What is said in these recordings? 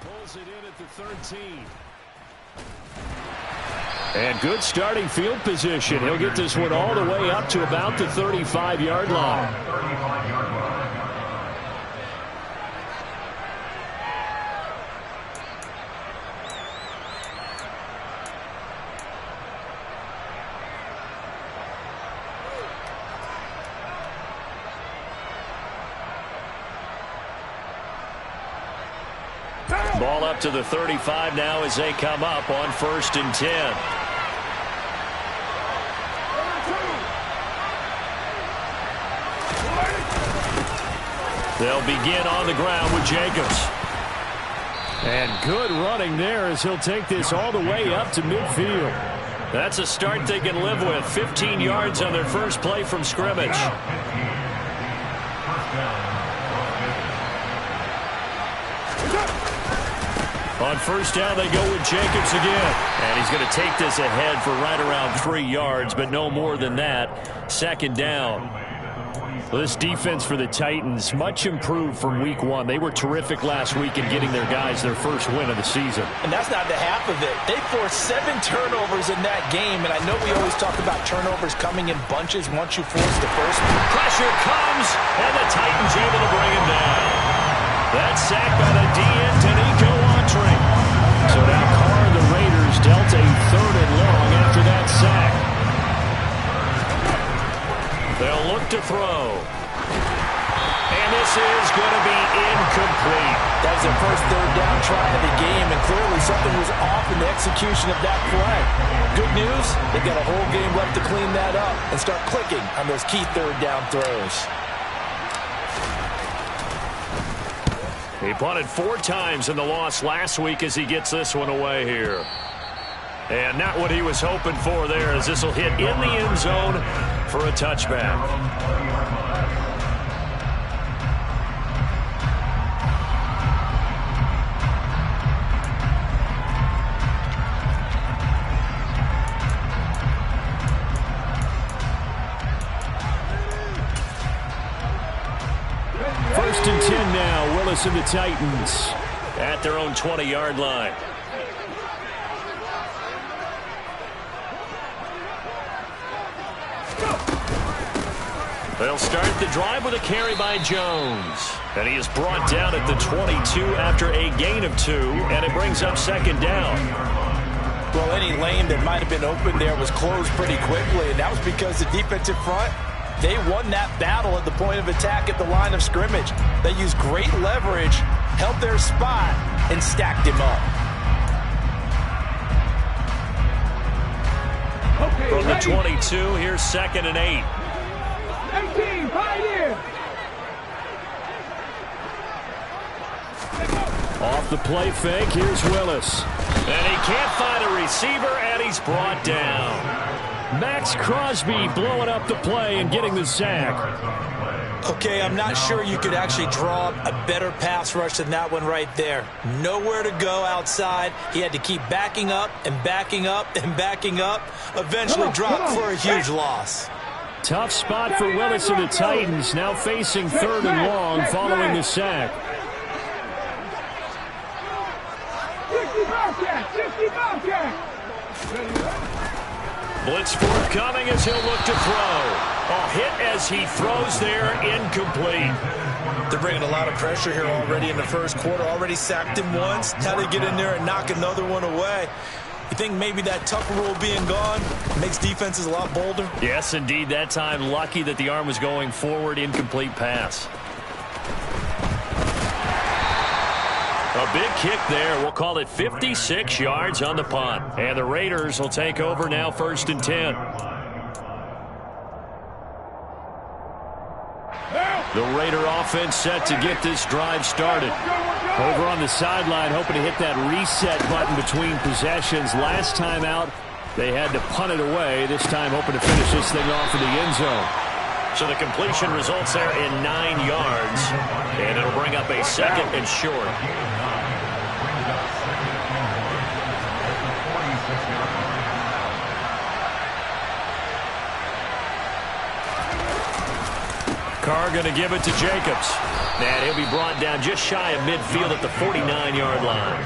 Pulls it in at the 13. And good starting field position. He'll get this one all the way up to about the 35-yard line. Ball up to the 35 now as they come up on 1st and 10. They'll begin on the ground with Jacobs. And good running there as he'll take this all the way up to midfield. That's a start they can live with. 15 yards on their first play from scrimmage. On 1st down, they go with Jacobs again. And he's going to take this ahead for right around 3 yards, but no more than that. 2nd down. Well, this defense for the Titans, much improved from week 1. They were terrific last week in getting their guys their first win of the season. And that's not the half of it. They forced 7 turnovers in that game, and I know we always talk about turnovers coming in bunches once you force the first one. Pressure comes, and the Titans able to bring him down. That's sacked by the DN, Danico Autry. So now Carr and the Raiders dealt a 3rd and long after that sack. They'll look to throw. And this is going to be incomplete. That was their first 3rd down try of the game, and clearly something was off in the execution of that play. Good news, they've got a whole game left to clean that up and start clicking on those key 3rd down throws. He punted 4 times in the loss last week as he gets this one away here. And not what he was hoping for there, as this will hit in the end zone for a touchback. First and 10 now, Willis and the Titans at their own 20-yard line. They'll start the drive with a carry by Jones. And he is brought down at the 22 after a gain of 2, and it brings up 2nd down. Well, any lane that might have been open there was closed pretty quickly, and that was because the defensive front, they won that battle at the point of attack at the line of scrimmage. They used great leverage, held their spot, and stacked him up. From the 22, here's 2nd and 8. 18, Pioneer! Off the play fake, here's Willis. And he can't find a receiver, and he's brought down. Max Crosby blowing up the play and getting the sack. Okay, I'm not sure you could actually draw a better pass rush than that one right there. Nowhere to go outside. He had to keep backing up and backing up and backing up. Eventually dropped for a huge loss. Tough spot for Willis and the Titans, now facing 3rd and long following the sack. 60 Bobcat! Blitz forthcoming as he'll look to throw. A hit as he throws there, incomplete. They're bringing a lot of pressure here already in the first quarter. Already sacked him once. Now they get in there and knock another one away. You think maybe that Tucker rule being gone makes defenses a lot bolder? Yes, indeed. That time, lucky that the arm was going forward. Incomplete pass. A big kick there. We'll call it 56 yards on the punt. And the Raiders will take over now, 1st and 10. The Raider offense set to get this drive started. Over on the sideline, hoping to hit that reset button between possessions. Last time out, they had to punt it away. This time, hoping to finish this thing off in the end zone. So the completion results there in 9 yards. And it'll bring up a 2nd and short. Carr going to give it to Jacobs. And he'll be brought down just shy of midfield at the 49-yard line.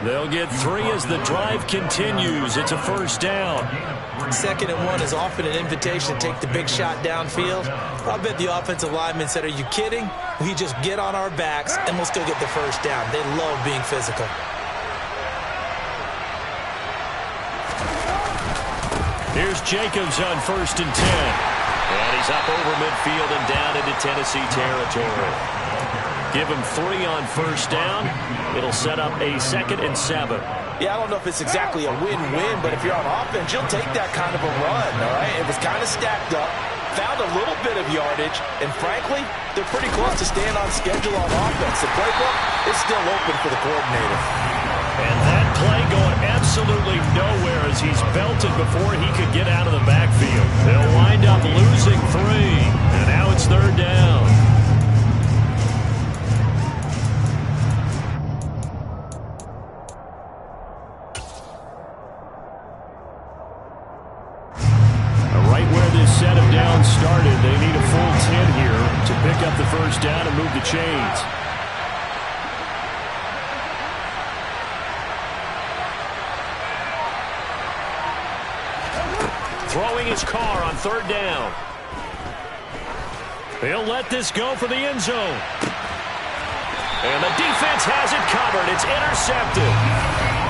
They'll get 3 as the drive continues. It's a first down. 2nd and 1 is often an invitation to take the big shot downfield. I bet the offensive lineman said, are you kidding? We just get on our backs and we'll still get the first down. They love being physical. Here's Jacobs on 1st and 10. And he's up over midfield and down into Tennessee territory. Give him 3 on 1st down. It'll set up a 2nd and 7. Yeah, I don't know if it's exactly a win-win, but if you're on offense, you'll take that kind of a run, all right? It was kind of stacked up, found a little bit of yardage, and frankly, they're pretty close to staying on schedule on offense. The playbook is still open for the coordinator. And that play going absolutely nowhere as he's belted before he could get out of the backfield. They'll wind up losing 3, and now it's 3rd down. Right where this set of downs started, they need a full 10 here to pick up the first down and move the chains. Throwing his car on 3rd down. He'll let this go for the end zone. And the defense has it covered. It's intercepted.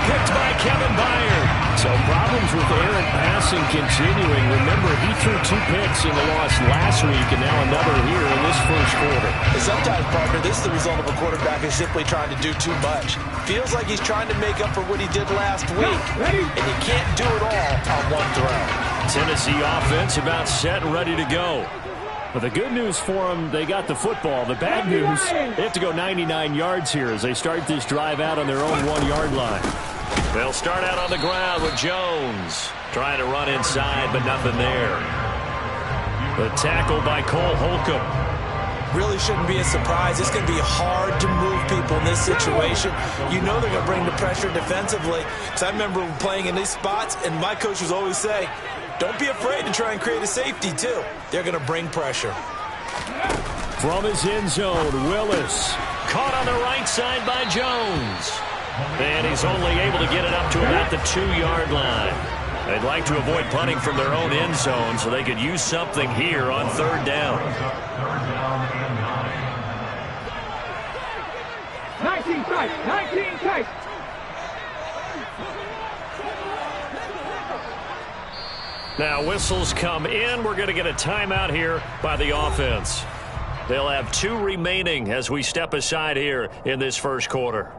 Picked by Kevin Byard. So problems with errant passing continuing. Remember, he threw 2 picks in the loss last week and now another here in this first quarter. And sometimes, partner, this is the result of a quarterback who's simply trying to do too much. Feels like he's trying to make up for what he did last week. And you can't do it all on one throw. Tennessee offense about set and ready to go. But the good news for them, they got the football. The bad news, they have to go 99 yards here as they start this drive out on their own 1-yard line. They'll start out on the ground with Jones. Trying to run inside, but nothing there. The tackle by Cole Holcomb. Really shouldn't be a surprise. It's going to be hard to move people in this situation. You know they're going to bring the pressure defensively. Because I remember playing in these spots, and my coaches always say, don't be afraid to try and create a safety, too. They're going to bring pressure. From his end zone, Willis. Caught on the right side by Jones. And he's only able to get it up to about the 2-yard line. They'd like to avoid punting from their own end zone so they could use something here on 3rd down. 19 tight, 19 tight. Now whistles come in. We're going to get a timeout here by the offense. They'll have 2 remaining as we step aside here in this first quarter.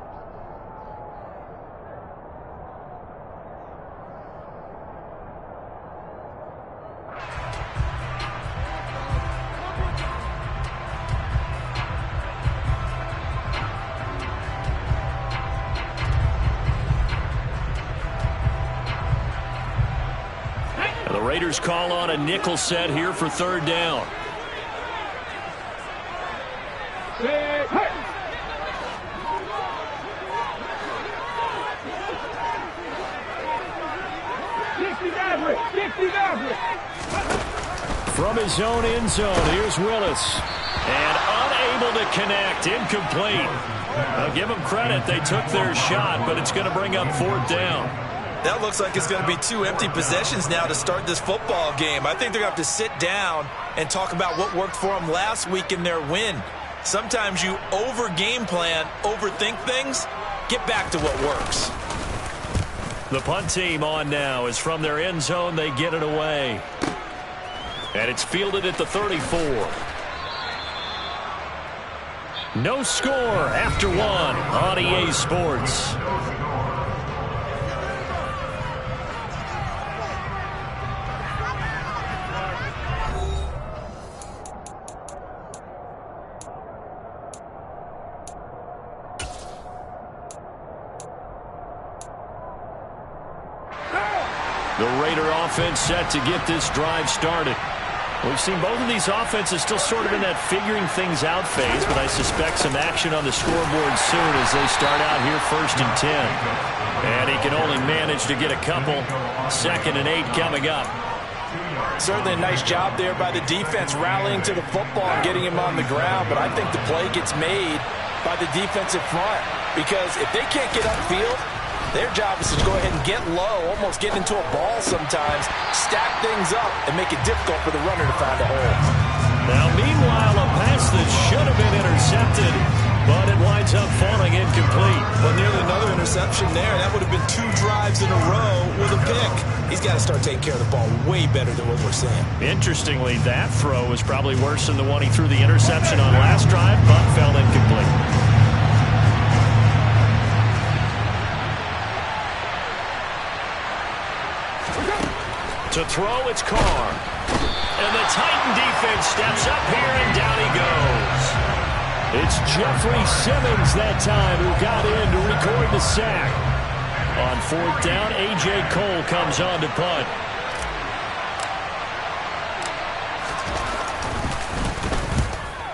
The Raiders call on a nickel set here for 3rd down. From his own end zone, here's Willis. And unable to connect, incomplete. I'll give them credit, they took their shot, but it's going to bring up 4th down. That looks like it's going to be 2 empty possessions now to start this football game. I think they're going to have to sit down and talk about what worked for them last week in their win. Sometimes you over-game plan, overthink things, get back to what works. The punt team on now is from their end zone. They get it away. And it's fielded at the 34. No score after 1 on EA Sports. The Raider offense set to get this drive started. We've seen both of these offenses still sort of in that figuring things out phase, but I suspect some action on the scoreboard soon as they start out here 1st and 10. And he can only manage to get a couple. 2nd and 8 coming up. Certainly a nice job there by the defense rallying to the football and getting him on the ground, but I think the play gets made by the defensive front because if they can't get upfield, their job is to go ahead and get low, almost get into a ball sometimes, stack things up, and make it difficult for the runner to find a hole. Now, meanwhile, a pass that should have been intercepted, but it winds up falling incomplete. Well, nearly another interception there. That would have been 2 drives in a row with a pick. He's got to start taking care of the ball way better than what we're seeing. Interestingly, that throw was probably worse than the one he threw the interception on last drive, but fell incomplete. To throw, it's Carr. And the Titan defense steps up here, and down he goes. It's Jeffrey Simmons that time who got in to record the sack. On 4th down, A.J. Cole comes on to punt.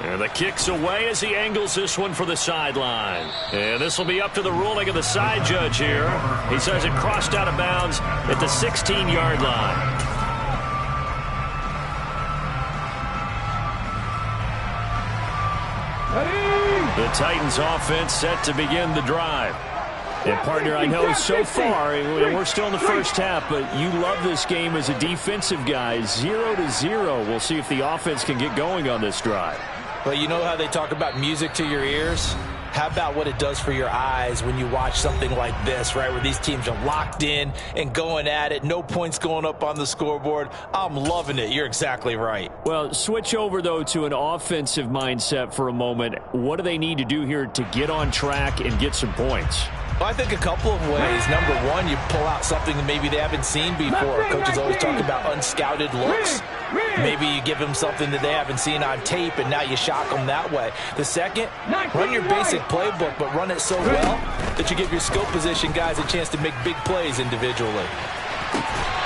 And the kick's away as he angles this one for the sideline. And this will be up to the ruling of the side judge here. He says it crossed out of bounds at the 16-yard line. The Titans offense set to begin the drive. And partner, I know so far, we're still in the first half, but you love this game as a defensive guy. 0-0. We'll see if the offense can get going on this drive. Well, you know how they talk about music to your ears? How about what it does for your eyes when you watch something like this, right, where these teams are locked in and going at it, no points going up on the scoreboard? I'm loving it. You're exactly right. Well, switch over, though, to an offensive mindset for a moment. What do they need to do here to get on track and get some points? Well, I think a couple of ways. Number one, you pull out something that maybe they haven't seen before. Coaches always talk about unscouted looks. Maybe you give them something that they haven't seen on tape, and now you shock them that way. The second, run your basic playbook, but run it so well that you give your skill position guys a chance to make big plays individually.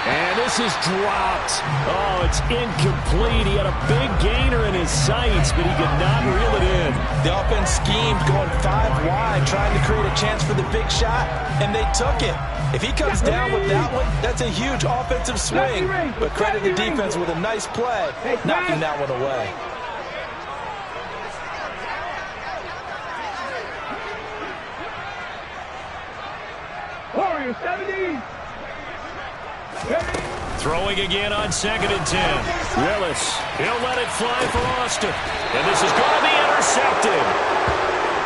And this is dropped. Oh, it's incomplete. He had a big gainer in his sights, but he could not reel it in. The offense schemed going 5 wide, trying to create a chance for the big shot, and they took it. If he comes down with that one, that's a huge offensive swing. But credit the defense with a nice play, knocking that one away. Warriors 70. Throwing again on 2nd and 10. Willis, he'll let it fly for Austin. And this is going to be intercepted.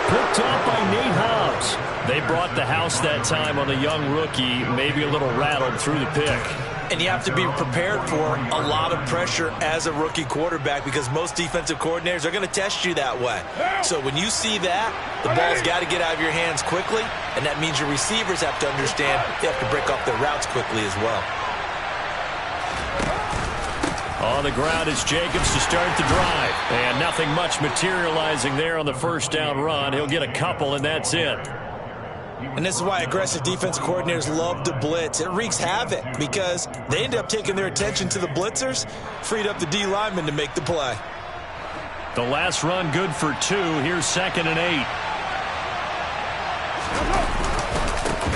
Picked off by Nate Hobbs. They brought the house that time on the young rookie, maybe a little rattled through the pick. And you have to be prepared for a lot of pressure as a rookie quarterback because most defensive coordinators are going to test you that way. So when you see that, the ball's got to get out of your hands quickly, and that means your receivers have to understand they have to break off their routes quickly as well. On the ground is Jacobs to start the drive. And nothing much materializing there on the 1st down run. He'll get a couple, and that's it. And this is why aggressive defense coordinators love to blitz. It wreaks havoc because they end up taking their attention to the blitzers, freed up the D lineman to make the play. The last run good for 2. Here's 2nd and 8.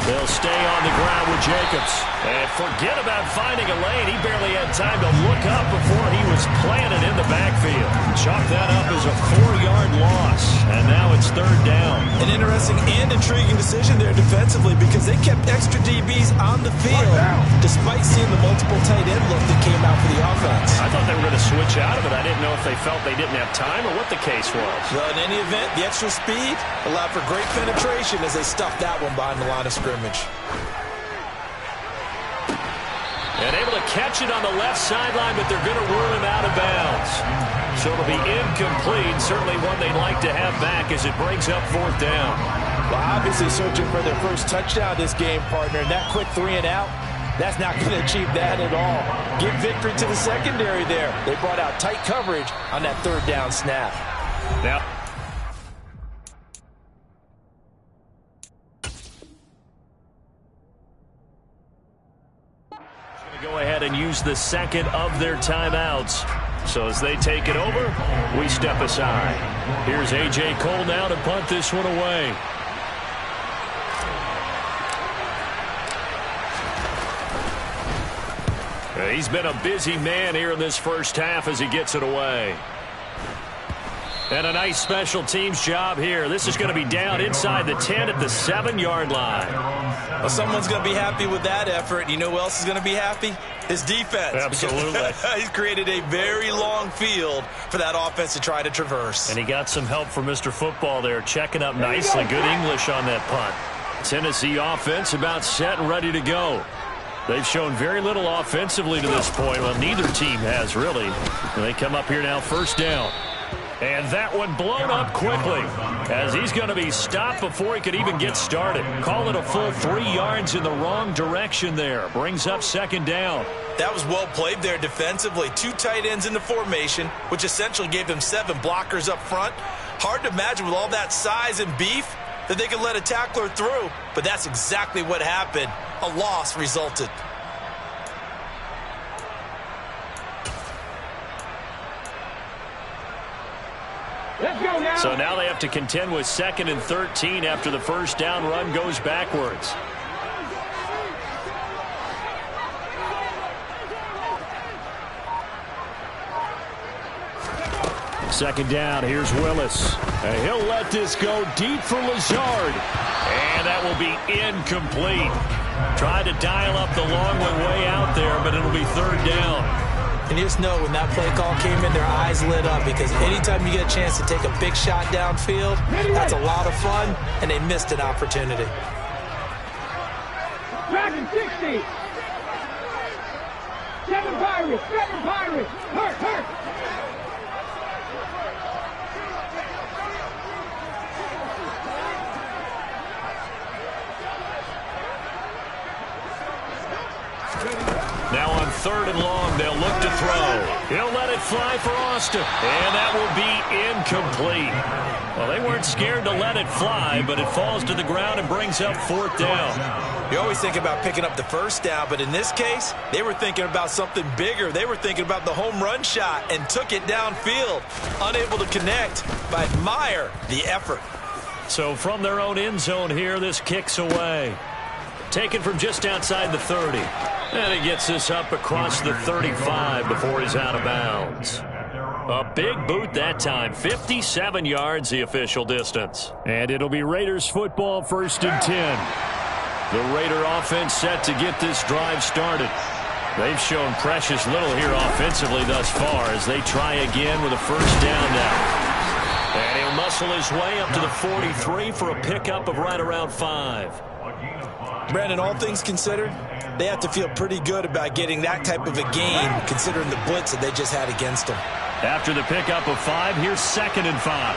They'll stay on the ground with Jacobs. And forget about finding a lane. He barely had time to look up before he was planted in the backfield. Chalk that up as a 4-yard loss. And now it's 3rd down. An interesting and intriguing decision there defensively because they kept extra DBs on the field despite seeing the multiple tight end look that came out for the offense. I thought they were going to switch out of it. I didn't know if they felt they didn't have time or what the case was. Well, in any event, the extra speed allowed for great penetration as they stuffed that one behind the line of scrimmage. And able to catch it on the left sideline, but they're going to rule him out of bounds. So it'll be incomplete. Certainly one they'd like to have back as it brings up 4th down. Well, obviously searching for their first touchdown this game, partner. And that quick 3 and out, that's not going to achieve that at all. Give victory to the secondary there. They brought out tight coverage on that 3rd down snap. Now, go ahead and use the 2nd of their timeouts. So as they take it over, we step aside. Here's A.J. Cole now to punt this one away. He's been a busy man here in this first half as he gets it away. And a nice special teams job here. This is going to be down inside the 10 at the 7-yard line. Well, someone's going to be happy with that effort. You know who else is going to be happy? His defense. Absolutely. He's created a very long field for that offense to try to traverse. And he got some help from Mr. Football there, checking up nicely. Good English on that punt. Tennessee offense about set and ready to go. They've shown very little offensively to this point. Well, neither team has, really. And they come up here now, first down. And that one blown up quickly as he's going to be stopped before he could even get started. Call it a full 3 yards in the wrong direction there. Brings up second down. That was well played there defensively. 2 tight ends in the formation, which essentially gave them 7 blockers up front. Hard to imagine with all that size and beef that they could let a tackler through, but that's exactly what happened. A loss resulted. Let's go now. So now they have to contend with 2nd and 13 after the first down run goes backwards. Second down, here's Willis. And he'll let this go deep for Lazard. And that will be incomplete. Tried to dial up the long one way out there, but it'll be third down. And you just know when that play call came in, their eyes lit up because anytime you get a chance to take a big shot downfield, that's a lot of fun, and they missed an opportunity. Dragon 60. 7 Pirates. 7 Pirates. Hurt. Now on 3rd and long, they'll look to throw. He'll let it fly for Austin. And that will be incomplete. Well, they weren't scared to let it fly, but it falls to the ground and brings up 4th down. You always think about picking up the first down, but in this case, they were thinking about something bigger. They were thinking about the home run shot and took it downfield. Unable to connect, but I admire the effort. So from their own end zone here, this kicks away. Taken from just outside the 30. And he gets this up across the 35 before he's out of bounds. A big boot that time. 57 yards the official distance. And it'll be Raiders football, 1st and 10. The Raider offense set to get this drive started. They've shown precious little here offensively thus far as they try again with a first down now. And he'll muscle his way up to the 43 for a pickup of right around 5. Brandon, all things considered, they have to feel pretty good about getting that type of a gain considering the blitz that they just had against them. After the pickup of 5, here's 2nd and 5.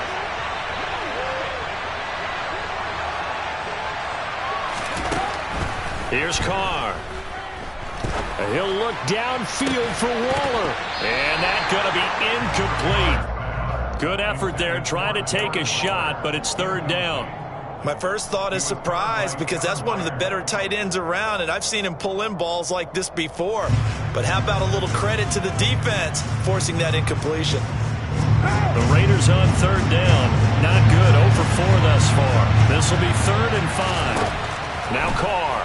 Here's Carr. He'll look downfield for Waller. And that's going to be incomplete. Good effort there, trying to take a shot, but it's 3rd down. My first thought is surprise because that's one of the better tight ends around, and I've seen him pull in balls like this before. But how about a little credit to the defense forcing that incompletion? The Raiders on 3rd down. Not good. 0 for 4 thus far. This will be 3rd and 5. Now Carr.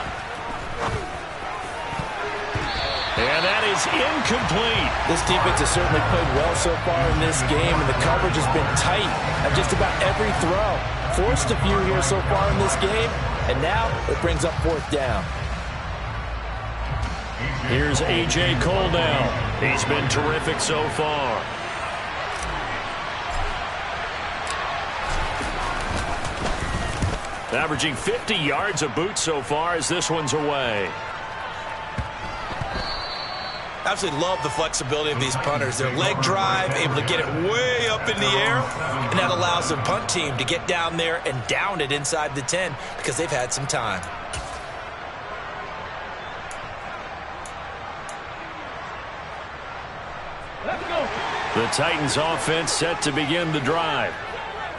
And that is incomplete. This defense has certainly played well so far in this game, and the coverage has been tight at just about every throw. Forced a few here so far in this game, and now it brings up 4th down. Here's A.J. Cole now. He's been terrific so far. Averaging 50 yards a boot so far as this one's away. Absolutely love the flexibility of these punters. Their leg drive, able to get it way up in the air, and that allows the punt team to get down there and down it inside the 10 because they've had some time. Let's go. The Titans offense set to begin the drive.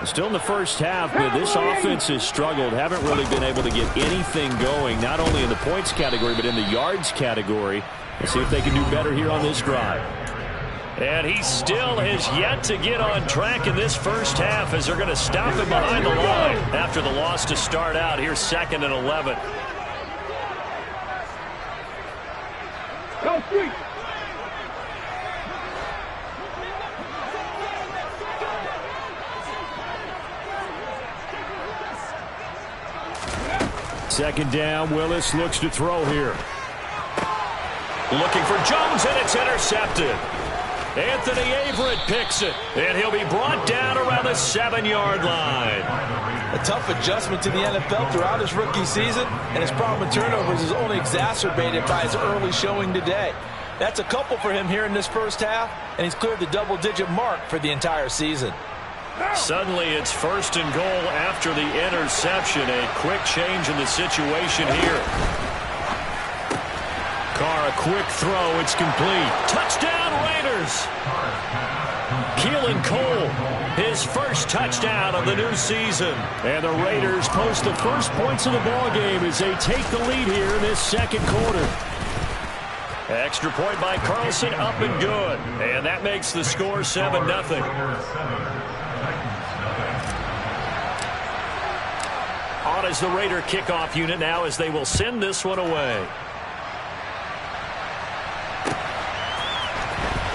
Still in the first half, but this offense has struggled. Haven't really been able to get anything going, not only in the points category, but in the yards category. Let's see if they can do better here on this drive. And he still has yet to get on track in this first half as they're going to stop him behind the line after the loss to start out. Here's 2nd and 11. Go Street. Second down, Willis looks to throw here. Looking for Jones, and it's intercepted. Anthony Averett picks it, and he'll be brought down around the 7-yard line. A tough adjustment to the NFL throughout his rookie season, and his problem with turnovers is only exacerbated by his early showing today. That's a couple for him here in this first half, and he's cleared the double-digit mark for the entire season. Suddenly it's first and goal after the interception. A quick change in the situation here. Carr, a quick throw. It's complete. Touchdown, Raiders! Keelan Cole, his first touchdown of the new season. And the Raiders post the first points of the ballgame as they take the lead here in this second quarter. Extra point by Carlson, up and good. And that makes the score 7-0. On is the Raider kickoff unit now as they will send this one away.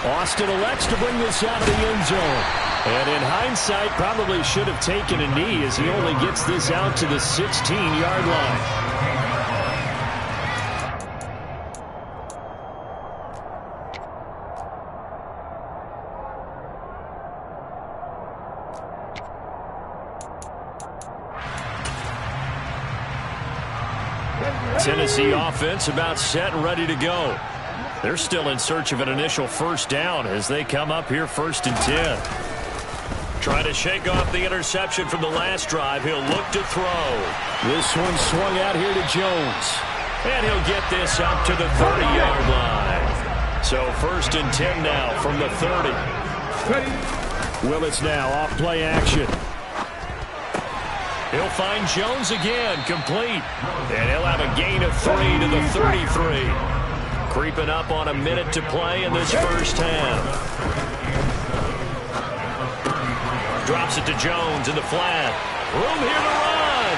Austin elects to bring this out of the end zone. And in hindsight, probably should have taken a knee as he only gets this out to the 16-yard line. Tennessee offense about set and ready to go. They're still in search of an initial first down as they come up here 1st and 10. Trying to shake off the interception from the last drive. He'll look to throw. This one swung out here to Jones. And he'll get this up to the 30-yard line. So 1st and 10 now from the 30. Willis now off play action. He'll find Jones again, complete. And he'll have a gain of 3 to the 33. Creeping up on a minute to play in this first half. Drops it to Jones in the flat. Room here to run.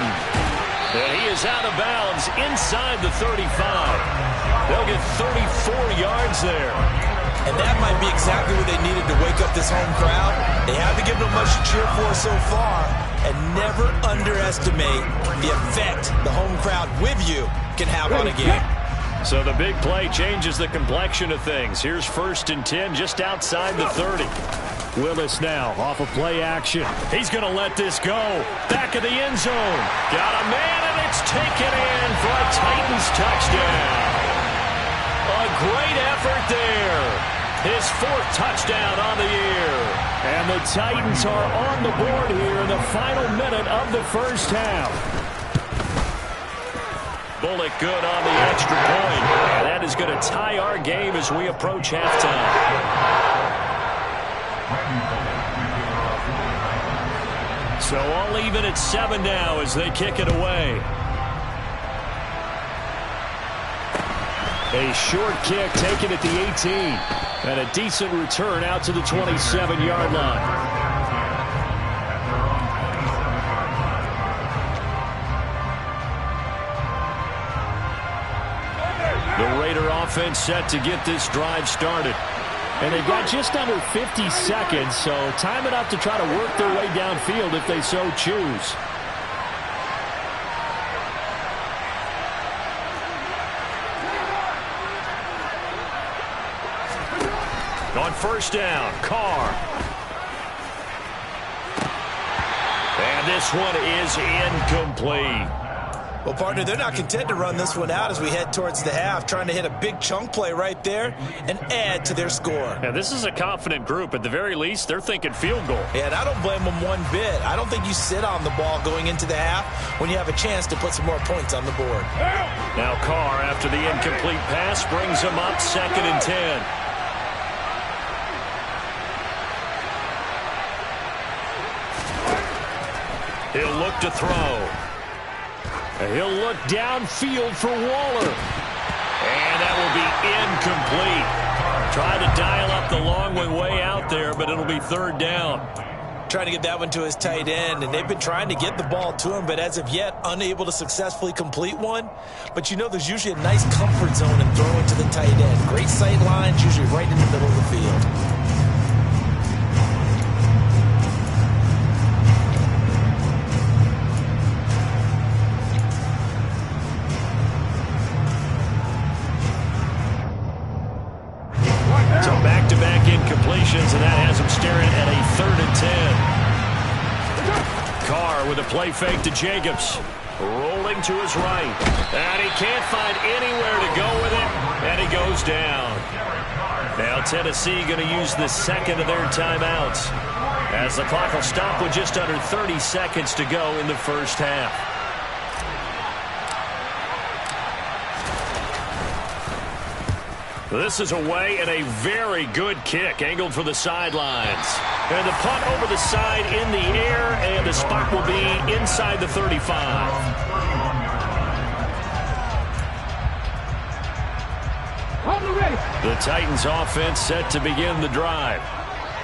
And he is out of bounds inside the 35. They'll get 34 yards there. And that might be exactly what they needed to wake up this home crowd. They haven't given them much to cheer for so far. And never underestimate the effect the home crowd with you can have on a game. So the big play changes the complexion of things. Here's 1st and 10 just outside the 30. Willis now off of play action. He's going to let this go. Back of the end zone. Got a man, and it's taken in for a Titans touchdown. A great effort there. His 4th touchdown on the year. And the Titans are on the board here in the final minute of the first half. Bullock good on the extra point. And that is going to tie our game as we approach halftime. So all even at 7 now as they kick it away. A short kick taken at the 18. And a decent return out to the 27-yard line. The Raider offense set to get this drive started. And they've got just under 50 seconds, so time enough to try to work their way downfield if they so choose. On first down, Carr. And this one is incomplete. Well, partner, they're not content to run this one out as we head towards the half, trying to hit a big chunk play right there and add to their score. Yeah, this is a confident group. At the very least, they're thinking field goal. Yeah, and I don't blame them one bit. I don't think you sit on the ball going into the half when you have a chance to put some more points on the board. Now Carr, after the incomplete pass, brings him up 2nd and 10. He'll look to throw. He'll look downfield for Waller. And that will be incomplete. Tried to dial up the long way out there, but it'll be 3rd down. Trying to get that one to his tight end, and they've been trying to get the ball to him, but as of yet, unable to successfully complete one. But you know there's usually a nice comfort zone in throwing to the tight end. Great sight lines, usually right in the middle of the field. incompletions, and that has him staring at a 3rd and 10. Carr with a play fake to Jacobs. Rolling to his right. And he can't find anywhere to go with it, and he goes down. Now Tennessee going to use the second of their timeouts, as the clock will stop with just under 30 seconds to go in the first half. This is away, and a very good kick angled for the sidelines. And the punt over the side in the air, and the spot will be inside the 35. The Titans offense set to begin the drive.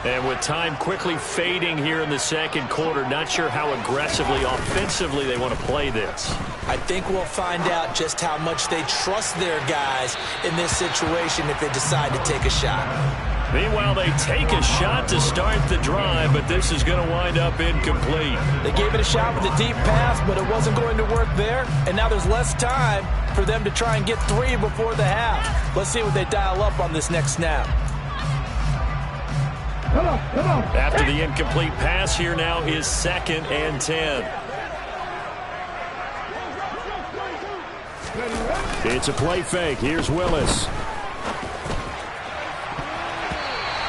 And with time quickly fading here in the second quarter, not sure how aggressively, offensively they want to play this. I think we'll find out just how much they trust their guys in this situation if they decide to take a shot. Meanwhile, they take a shot to start the drive, but this is going to wind up incomplete. They gave it a shot with a deep pass, but it wasn't going to work there. And now there's less time for them to try and get 3 before the half. Let's see what they dial up on this next snap. Come on. After the incomplete pass, here now is 2nd and 10. It's a play fake. Here's Willis.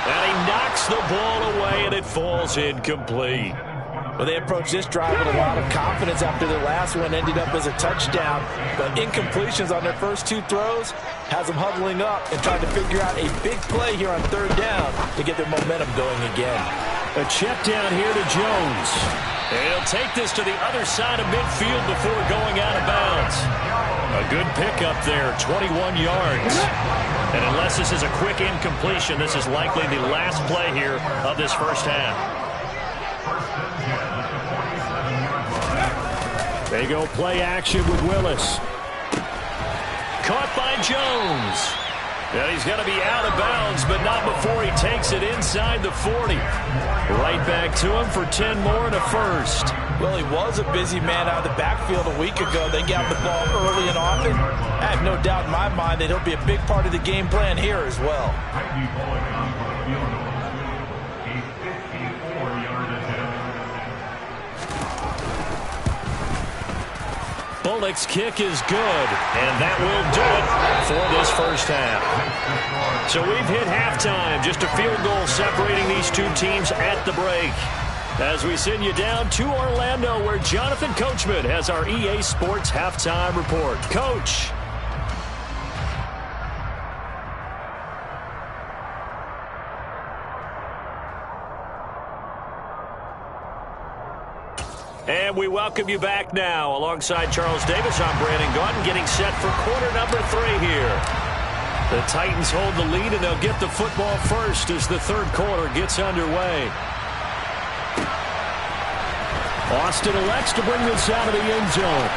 And he knocks the ball away, and it falls incomplete. Well, they approached this drive with a lot of confidence after their last one ended up as a touchdown. But incompletions on their first 2 throws has them huddling up and trying to figure out a big play here on 3rd down to get their momentum going again. A check down here to Jones. And he'll take this to the other side of midfield before going out of bounds. A good pickup there, 21 yards. And unless this is a quick incompletion, this is likely the last play here of this first half. They go play action with Willis. Caught by Jones. And he's going to be out of bounds, but not before he takes it inside the 40. Right back to him for 10 more and a first. Well, he was a busy man out of the backfield a week ago. They got the ball early and often. I have no doubt in my mind that he'll be a big part of the game plan here as well. Bullock's kick is good, and that will do it for this first half. So we've hit halftime, just a field goal separating these 2 teams at the break. As we send you down to Orlando, where Jonathan Coachman has our EA Sports Halftime Report. Coach. And we welcome you back now. Alongside Charles Davis, I'm Brandon Gaudin, getting set for quarter number 3 here. The Titans hold the lead, and they'll get the football first as the 3rd quarter gets underway. Austin elects to bring this out of the end zone.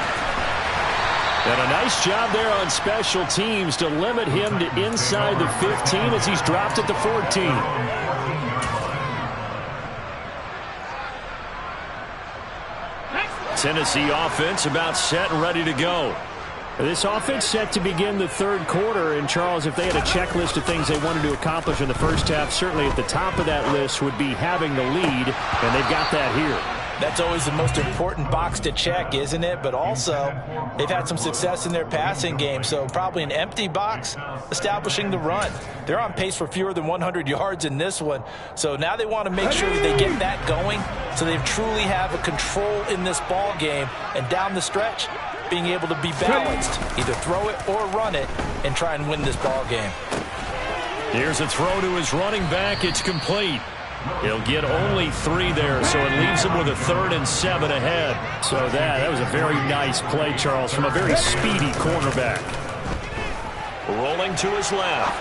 And a nice job there on special teams to limit him to inside the 15 as he's dropped at the 14. Tennessee offense about set and ready to go. This offense set to begin the 3rd quarter. And, Charles, if they had a checklist of things they wanted to accomplish in the first half, certainly at the top of that list would be having the lead, and they've got that here. That's always the most important box to check, isn't it? But also, they've had some success in their passing game, so probably an empty box establishing the run. They're on pace for fewer than 100 yards in this one, so now they want to make sure that they get that going so they truly have a control in this ball game, and down the stretch, being able to be balanced, either throw it or run it, and try and win this ball game. Here's a throw to his running back. It's complete. He'll get only 3 there, so it leaves him with a 3rd and 7 ahead. So that was a very nice play, Charles, from a very speedy cornerback. Rolling to his left.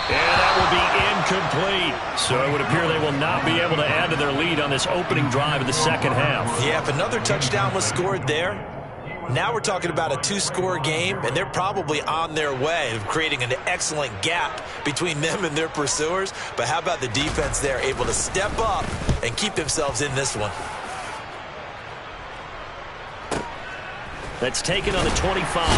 And that will be incomplete. So it would appear they will not be able to add to their lead on this opening drive of the second half. Yeah, if another touchdown was scored there, now we're talking about a 2-score game, and they're probably on their way of creating an excellent gap between them and their pursuers. But how about the defense there, able to step up and keep themselves in this one? That's taken on the 25.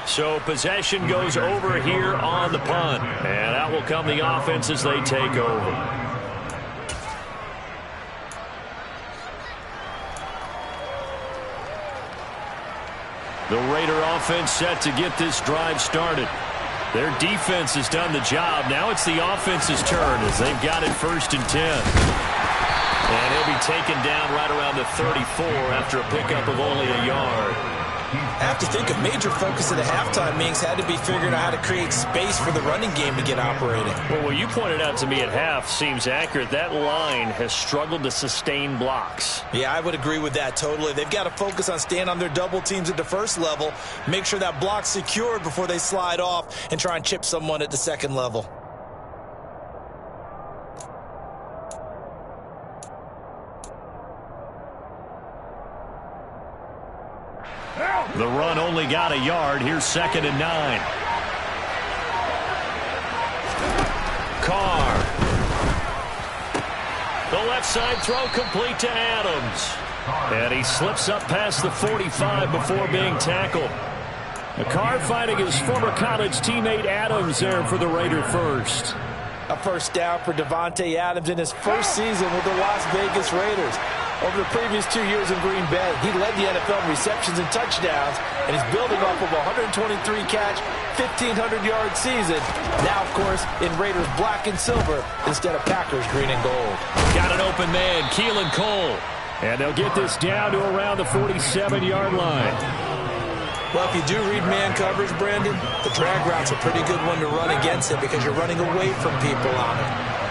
So possession goes over here on the punt. And out will come the offense as they take over. The Raider offense set to get this drive started. Their defense has done the job. Now it's the offense's turn as they've got it 1st and 10. And he'll be taken down right around the 34 after a pickup of only a yard. I have to think a major focus of the halftime meetings had to be figuring out how to create space for the running game to get operating. Well, what you pointed out to me at half seems accurate. That line has struggled to sustain blocks. Yeah, I would agree with that totally. They've got to focus on staying on their double teams at the first level, make sure that block's secured before they slide off and try and chip someone at the second level. The run only got a yard. Here's 2nd and 9. Carr. The left side throw complete to Adams. And he slips up past the 45 before being tackled. Carr fighting his former college teammate Adams there for the Raider first. A first down for Davante Adams in his first season with the Las Vegas Raiders. Over the previous 2 years in Green Bay, he led the NFL in receptions and touchdowns, and he's building off of a 123-catch, 1,500-yard season. Now, of course, in Raiders black and silver instead of Packers green and gold. Got an open man, Keelan Cole. And they'll get this down to around the 47-yard line. Well, if you do read man coverage, Brandon, the drag route's a pretty good one to run against it because you're running away from people on it.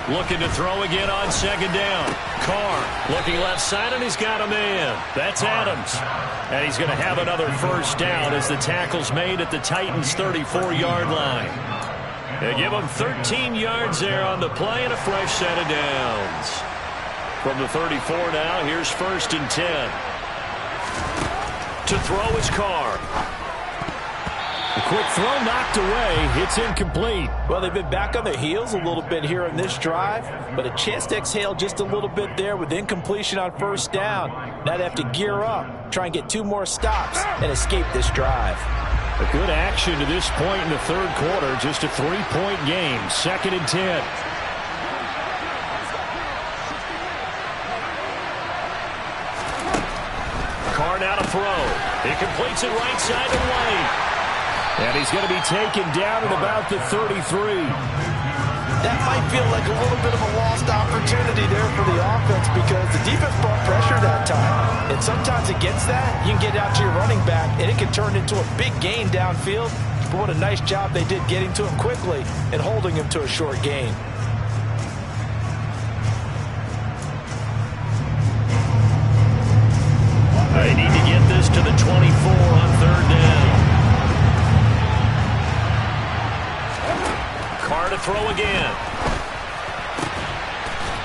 Looking to throw again on 2nd down. Carr looking left side, and he's got a man. That's Adams. And he's going to have another first down as the tackle's made at the Titans' 34-yard line. They give him 13 yards there on the play and a fresh set of downs. From the 34 now, here's 1st and 10. To throw is Carr. A quick throw knocked away. It's incomplete. Well, they've been back on their heels a little bit here in this drive, but a chance to exhale just a little bit there with incompletion on 1st down. Now they have to gear up, try and get 2 more stops, and escape this drive. A good action to this point in the 3rd quarter. Just a 3-point game. 2nd and 10. Carr now to throw. He completes it right side to White. And he's going to be taken down at about the 33. That might feel like a little bit of a lost opportunity there for the offense because the defense brought pressure that time. And sometimes against that, you can get out to your running back, and it can turn into a big gain downfield. But what a nice job they did getting to him quickly and holding him to a short gain. They need to get this to the 24 on 3rd down. Carr to throw again.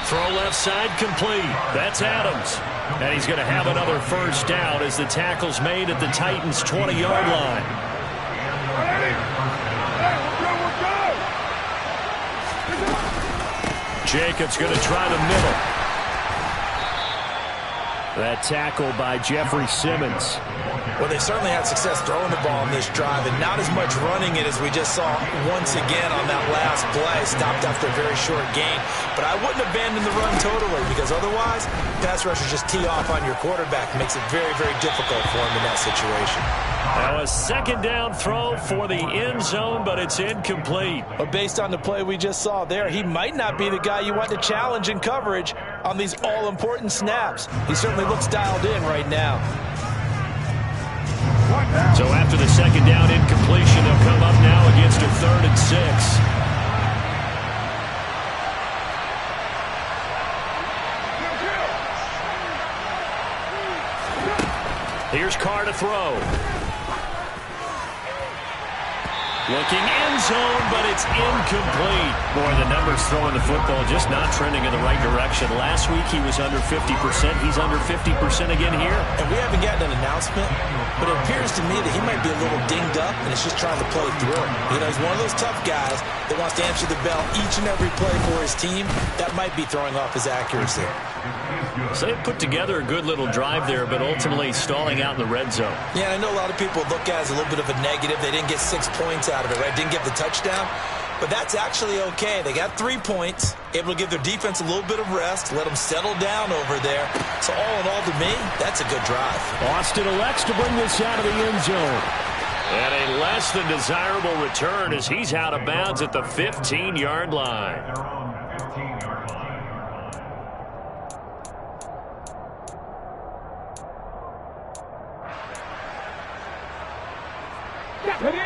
Throw left side complete. That's Adams. And he's going to have another first down as the tackle's made at the Titans' 20-yard line. Jacobs going to try the middle. That tackle by Jeffrey Simmons. Well, they certainly had success throwing the ball in this drive, and not as much running it as we just saw once again on that last play. Stopped after a very short gain. But I wouldn't abandon the run totally because otherwise, pass rushers just tee off on your quarterback. It makes it very, very difficult for him in that situation. Now a 2nd down throw for the end zone, but it's incomplete. But based on the play we just saw there, he might not be the guy you want to challenge in coverage on these all-important snaps. He certainly looks dialed in right now. So after the 2nd down incompletion, they'll come up now against a 3rd and 6. Here's Carr to throw. Looking end zone, but it's incomplete. Boy, the numbers throwing the football just not trending in the right direction. Last week he was under 50%. He's under 50% again here. And we haven't gotten an announcement, but it appears to me that he might be a little dinged up and it's just trying to play through it. You know, he's one of those tough guys that wants to answer the bell each and every play for his team. That might be throwing off his accuracy. So they put together a good little drive there, but ultimately stalling out in the red zone. Yeah, I know a lot of people look at it as a little bit of a negative. They didn't get 6 points out of it, right? Didn't get the touchdown. But that's actually okay. They got 3 points, able to give their defense a little bit of rest, let them settle down over there. So all in all, to me, that's a good drive. Austin elects to bring this out of the end zone. And a less than desirable return as he's out of bounds at the 15-yard line.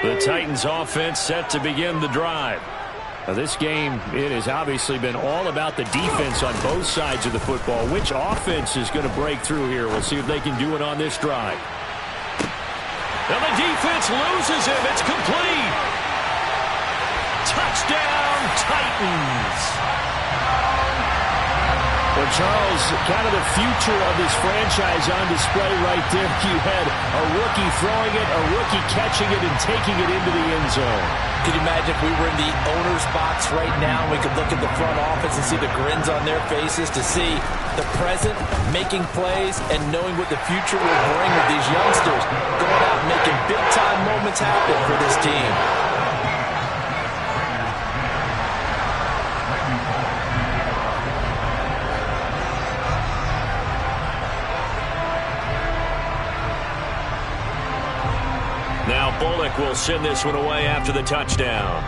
The Titans offense set to begin the drive. Now this game, it has obviously been all about the defense on both sides of the football. Which offense is going to break through here? We'll see if they can do it on this drive. And the defense loses him. It's complete. Touchdown, Titans. Well, Charles, kind of the future of this franchise on display right there. You had a rookie throwing it, a rookie catching it, and taking it into the end zone. Could you imagine if we were in the owner's box right now, we could look at the front office and see the grins on their faces, to see the present making plays and knowing what the future will bring with these youngsters going out and making big-time moments happen for this team. Now Bullock will send this one away after the touchdown.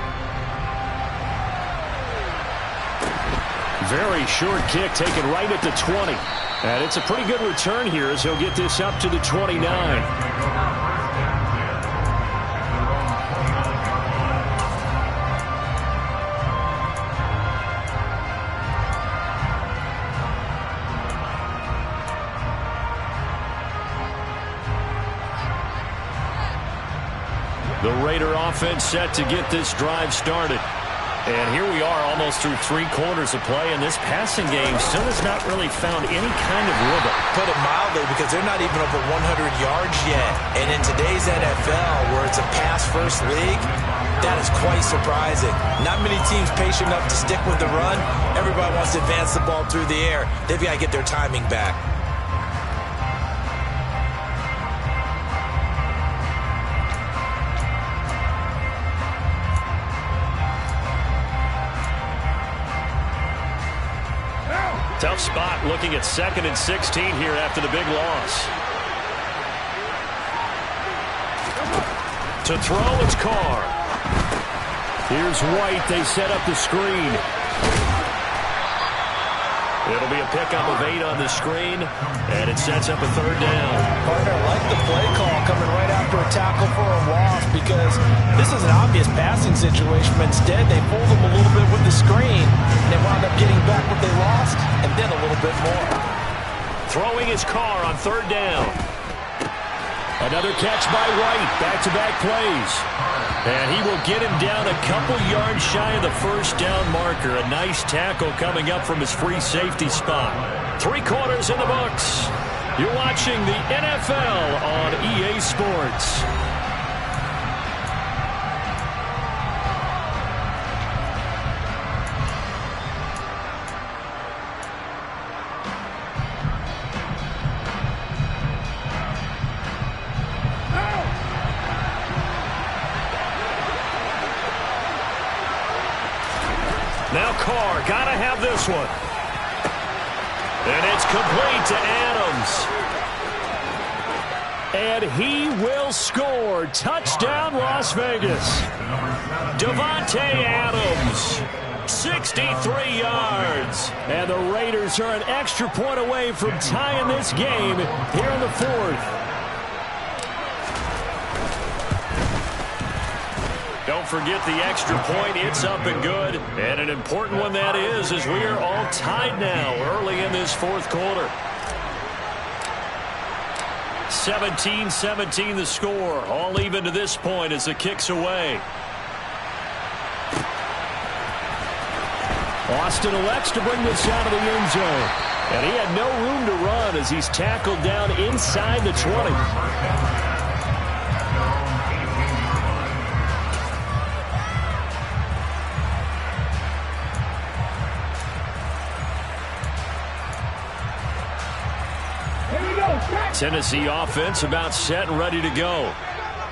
Very short kick taken right at the 20. And it's a pretty good return here as he'll get this up to the 29. The Raider offense set to get this drive started. And here we are almost through 3 quarters of play, and this passing game still has not really found any kind of rhythm. Put it mildly, because they're not even over 100 yards yet. And in today's NFL, where it's a pass-first league, that is quite surprising. Not many teams patient enough to stick with the run. Everybody wants to advance the ball through the air. They've got to get their timing back. Tough spot looking at 2nd and 16 here after the big loss. To throw, it's Carr. Here's White. They set up the screen. It'll be a pickup of 8 on the screen, and it sets up a 3rd down. Partner, like the play call coming right after a tackle for a loss, because this is an obvious passing situation, but instead they fooled them a little bit with the screen, and they wound up getting back what they lost, and then a little bit more. Throwing his Carr on 3rd down. Another catch by White. Back-to-back plays. And he will get him down a couple yards shy of the 1st down marker. A nice tackle coming up from his free safety spot. 3 quarters in the books. You're watching the NFL on EA Sports. Now Carr, gotta have this one. And it's complete to Adams. And he will score. Touchdown, Las Vegas. Davante Adams, 63 yards. And the Raiders are an extra point away from tying this game here in the 4th. Don't forget the extra point. It's up and good. And an important one that is, as we are all tied now early in this 4th quarter. 17-17 the score. All even to this point as the kick's away. Austin elects to bring this out of the end zone. And he had no room to run as he's tackled down inside the 20. Tennessee offense about set and ready to go.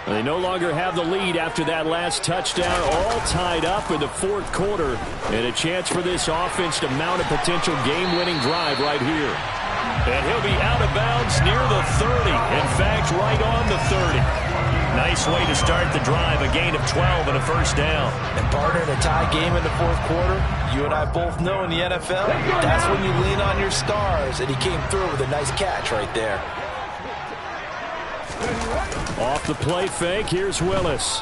They no longer have the lead after that last touchdown, all tied up in the fourth quarter, and a chance for this offense to mount a potential game-winning drive right here. And he'll be out of bounds near the 30. In fact, right on the 30. Nice way to start the drive, a gain of 12 and a first down. And partner, in a tie game in the fourth quarter, you and I both know in the NFL, that's when you lean on your stars, and he came through with a nice catch right there. Off the play fake, here's Willis.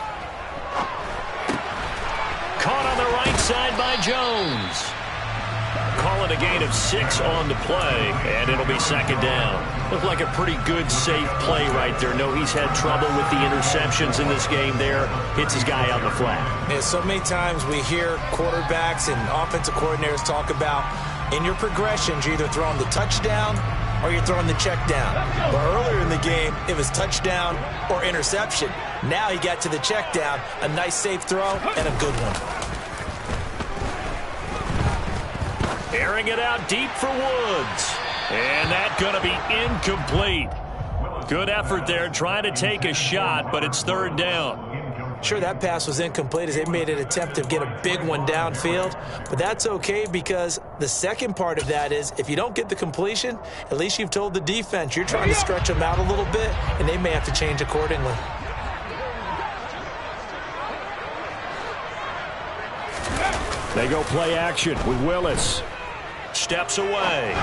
Caught on the right side by Jones. Call it a gain of 6 on the play, and it'll be second down. Looked like a pretty good, safe play right there. No, he's had trouble with the interceptions in this game there. Hits his guy out in the flat. Yeah, so many times we hear quarterbacks and offensive coordinators talk about in your progressions, you're either throwing the touchdown or you're throwing the check down. But earlier in the game, it was touchdown or interception. Now he got to the check down, a nice safe throw, and a good one. Airing it out deep for Woods. And that's going to be incomplete. Good effort there, trying to take a shot, but it's third down. Sure, that pass was incomplete as they made an attempt to get a big one downfield, but that's okay because the second part of that is if you don't get the completion, at least you've told the defense you're trying to stretch them out a little bit, and they may have to change accordingly. They go play action with Willis. Steps away.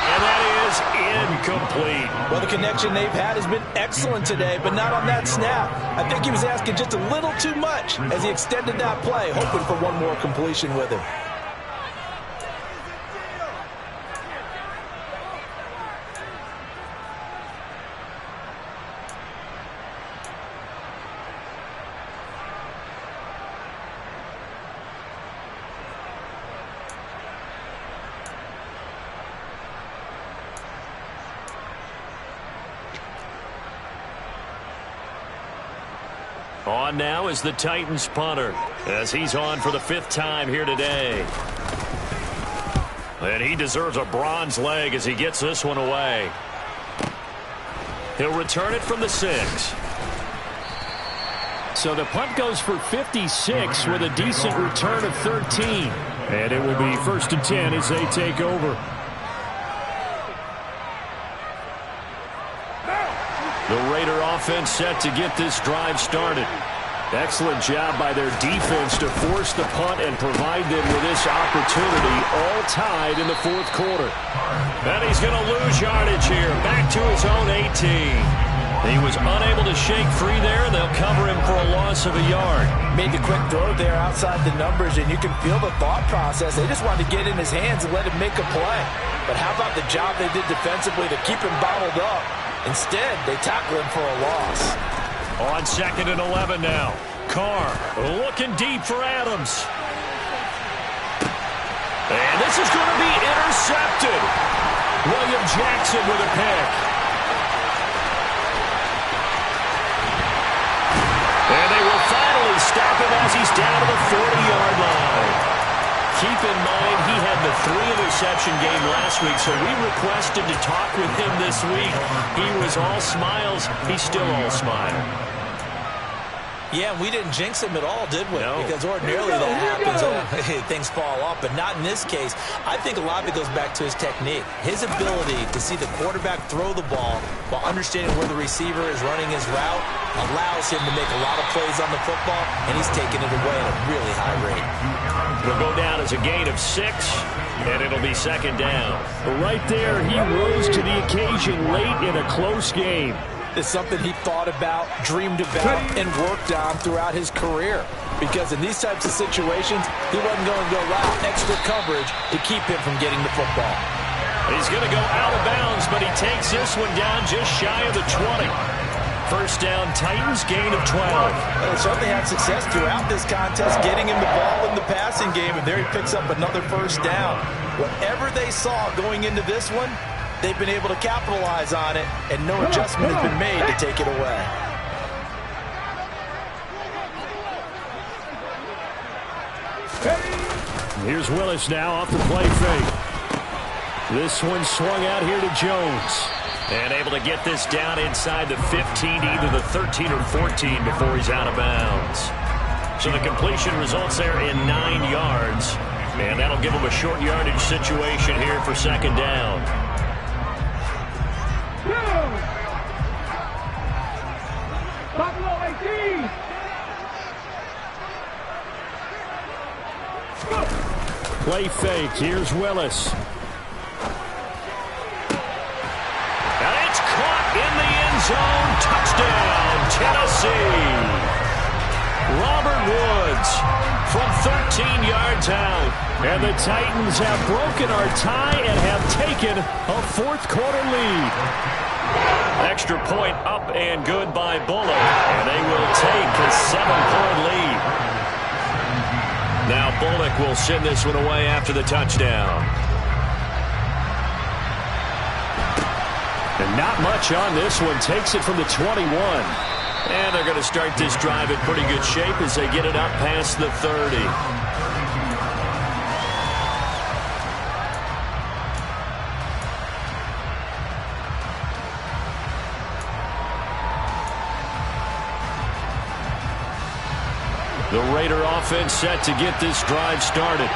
And that is incomplete. Well, the connection they've had has been excellent today, but not on that snap. I think he was asking just a little too much as he extended that play, hoping for one more completion with him. On now is the Titans punter as he's on for the 5th time here today. And he deserves a bronze leg as he gets this one away. He'll return it from the 6. So the punt goes for 56 with a decent return of 13. And it will be 1st and 10 as they take over. The Raider offense set to get this drive started. Excellent job by their defense to force the punt and provide them with this opportunity, all tied in the fourth quarter. And he's going to lose yardage here, back to his own 18. He was unable to shake free there, and they'll cover him for a loss of a yard. Made the quick throw there outside the numbers, and you can feel the thought process. They just wanted to get in his hands and let him make a play. But how about the job they did defensively to keep him bottled up? Instead, they tackle him for a loss. On 2nd and 11 now. Carr looking deep for Adams. And this is going to be intercepted. William Jackson with a pick. And they will finally stop him as he's down to the 40-yard line. Keep in mind, he had the 3-interception game last week, so we requested to talk with him this week. He was all smiles. He's still all smile. Yeah, we didn't jinx him at all, did we? No. Because ordinarily that happens. Things fall off, but not in this case. I think a lot of it goes back to his technique. His ability to see the quarterback throw the ball while understanding where the receiver is running his route allows him to make a lot of plays on the football, and he's taking it away at a really high rate. It'll go down as a gain of 6, and it'll be second down. Right there, he rose to the occasion late in a close game. It's something he thought about, dreamed about, and worked on throughout his career. Because in these types of situations, he wasn't going to allow extra coverage to keep him from getting the football. He's going to go out of bounds, but he takes this one down just shy of the 20. First down, Titans, gain of 12. Well, they certainly had success throughout this contest, getting him the ball in the passing game, and there he picks up another first down. Whatever they saw going into this one, they've been able to capitalize on it, and no adjustment has been made to take it away. Here's Willis now off the play fake. This one swung out here to Jones. And able to get this down inside the 15 to either the 13 or 14 before he's out of bounds. So the completion results there in 9 yards. And that'll give him a short yardage situation here for second down. Buffalo 18. Play fake. Here's Willis. And it's caught in the end zone. Touchdown, Tennessee. Robert Woods from 13 yards out. And the Titans have broken our tie and have taken a fourth-quarter lead. Extra point up and good by Bullock. And they will take a 7-point lead. Now Bullock will send this one away after the touchdown. And not much on this one. Takes it from the 21. And they're going to start this drive in pretty good shape as they get it up past the 30. The Raider offense set to get this drive started.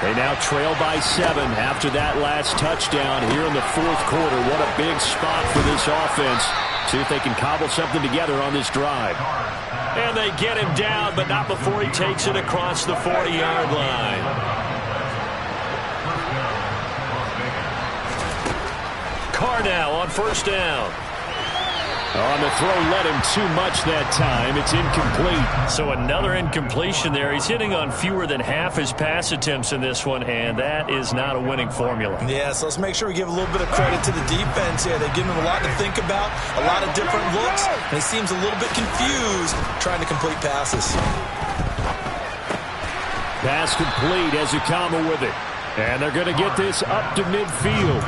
They now trail by 7 after that last touchdown here in the fourth quarter. What a big spot for this offense. See if they can cobble something together on this drive. And they get him down, but not before he takes it across the 40-yard line. Carr now on first down. On the throw, led him too much that time. It's incomplete. So another incompletion there. He's hitting on fewer than half his pass attempts in this one, and that is not a winning formula. Yeah, so let's make sure we give a little bit of credit to the defense here. They give him a lot to think about, a lot of different looks, and he seems a little bit confused trying to complete passes. Pass complete as Ikama with it. And they're going to get this up to midfield.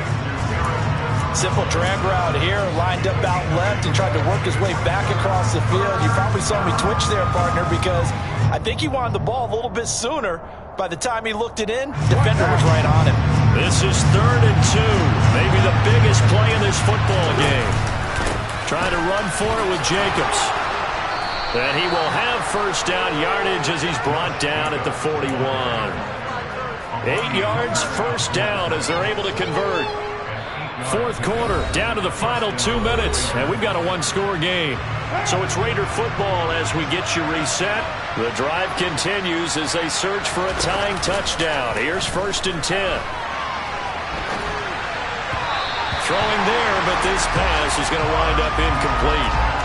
Simple drag route here, lined up out left and tried to work his way back across the field. You probably saw me twitch there, partner, because I think he wanted the ball a little bit sooner. By the time he looked it in, defender was right on him. This is 3rd and 2. Maybe the biggest play in this football game. Trying to run for it with Jacobs. And he will have first down yardage as he's brought down at the 41. 8 yards, first down as they're able to convert. Fourth quarter, down to the final 2 minutes, and we've got a one-score game. So it's Raider football as we get you reset. The drive continues as they search for a tying touchdown. Here's 1st and 10. Throwing there, but this pass is going to wind up incomplete.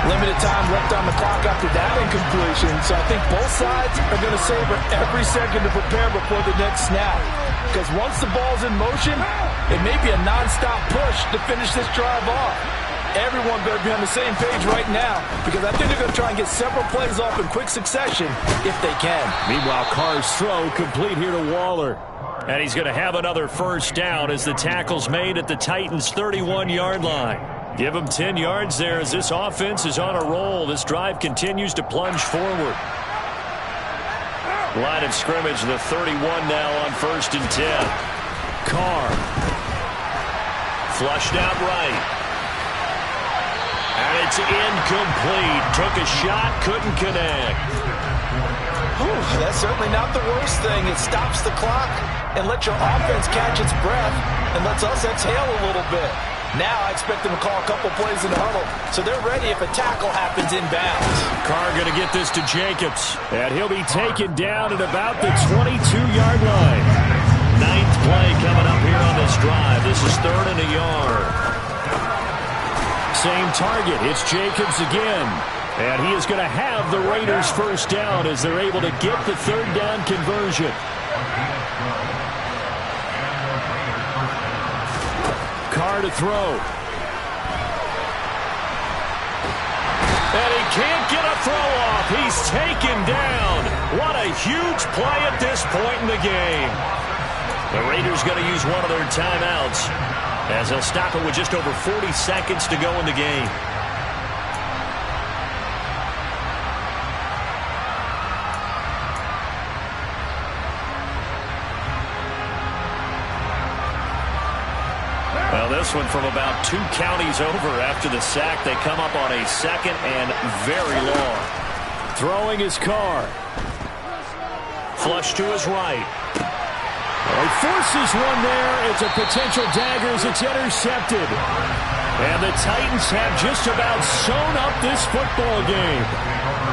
Limited time left on the clock after that incompletion, so I think both sides are going to savor every second to prepare before the next snap. Because once the ball's in motion, it may be a non-stop push to finish this drive off. Everyone better be on the same page right now, because I think they're going to try and get several plays off in quick succession if they can. Meanwhile, Carr's throw complete here to Waller. And he's going to have another first down as the tackle's made at the Titans' 31-yard line. Give him 10 yards there as this offense is on a roll. This drive continues to plunge forward. Line of scrimmage, the 31 now on 1st and 10. Carr. Flushed out right. And it's incomplete. Took a shot, couldn't connect. Whew, that's certainly not the worst thing. It stops the clock and lets your offense catch its breath and lets us exhale a little bit. Now I expect them to call a couple plays in the huddle, so they're ready if a tackle happens inbounds. Carr going to get this to Jacobs, and he'll be taken down at about the 22-yard line. 9th play coming up here on this drive. This is 3rd and a yard. Same target. It's Jacobs again. And he is going to have the Raiders first down as they're able to get the 3rd down conversion. Carr to throw. And he can't get a throw off. He's taken down. What a huge play at this point in the game. The Raiders going to use one of their timeouts as they'll stop it with just over 40 seconds to go in the game. Well, this this one from about 2 counties over after the sack. They come up on a 2nd and very long. Throwing his car. Flush to his right. He forces one there. It's a potential dagger as it's intercepted. And the Titans have just about sewn up this football game.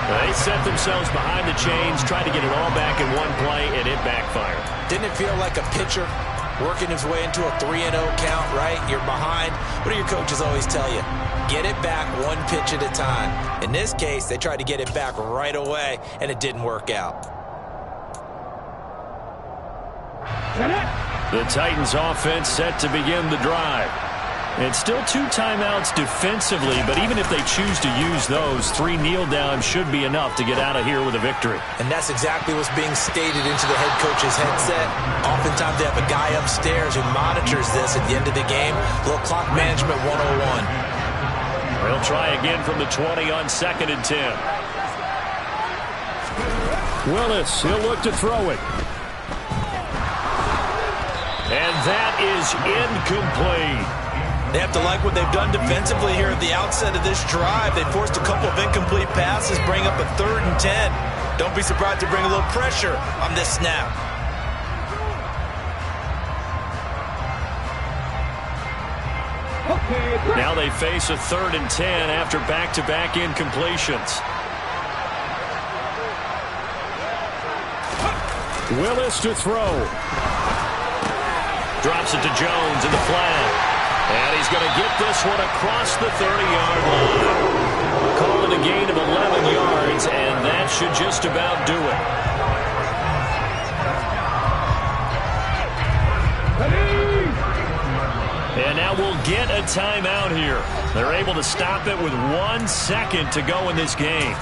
They set themselves behind the chains, tried to get it all back in one play, and it backfired. Didn't it feel like a pitcher working his way into a 3-0 count, right? You're behind. What do your coaches always tell you? Get it back one pitch at a time. In this case, they tried to get it back right away, and it didn't work out. The Titans offense set to begin the drive. It's still 2 timeouts defensively, but even if they choose to use those, 3 kneel downs should be enough to get out of here with a victory. And that's exactly what's being stated into the head coach's headset. Oftentimes they have a guy upstairs who monitors this at the end of the game. A little clock management 101. They'll try again from the 20 on 2nd and 10. Willis, he'll look to throw it. And that is incomplete. They have to like what they've done defensively here at the outset of this drive. They forced a couple of incomplete passes, bring up a 3rd and 10. Don't be surprised to bring a little pressure on this snap. Now they face a 3rd and 10 after back-to-back incompletions. Willis to throw. Drops it to Jones in the flat. And he's going to get this one across the 30-yard line. Call it a gain of 11 yards, and that should just about do it. And now we'll get a timeout here. They're able to stop it with 1 second to go in this game.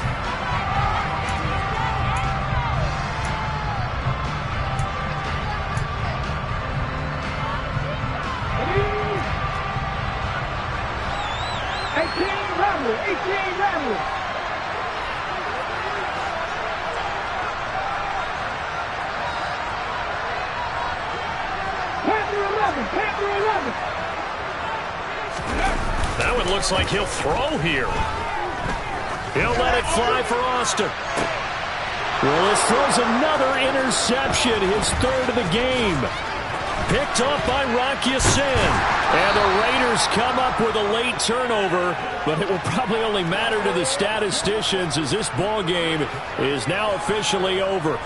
That one looks like he'll throw here. He'll let it fly for Austin. Willis throws another interception, his 3rd of the game. Picked off by Rock Ya-Sin. And the Raiders come up with a late turnover, but it will probably only matter to the statisticians as this ball game is now officially over.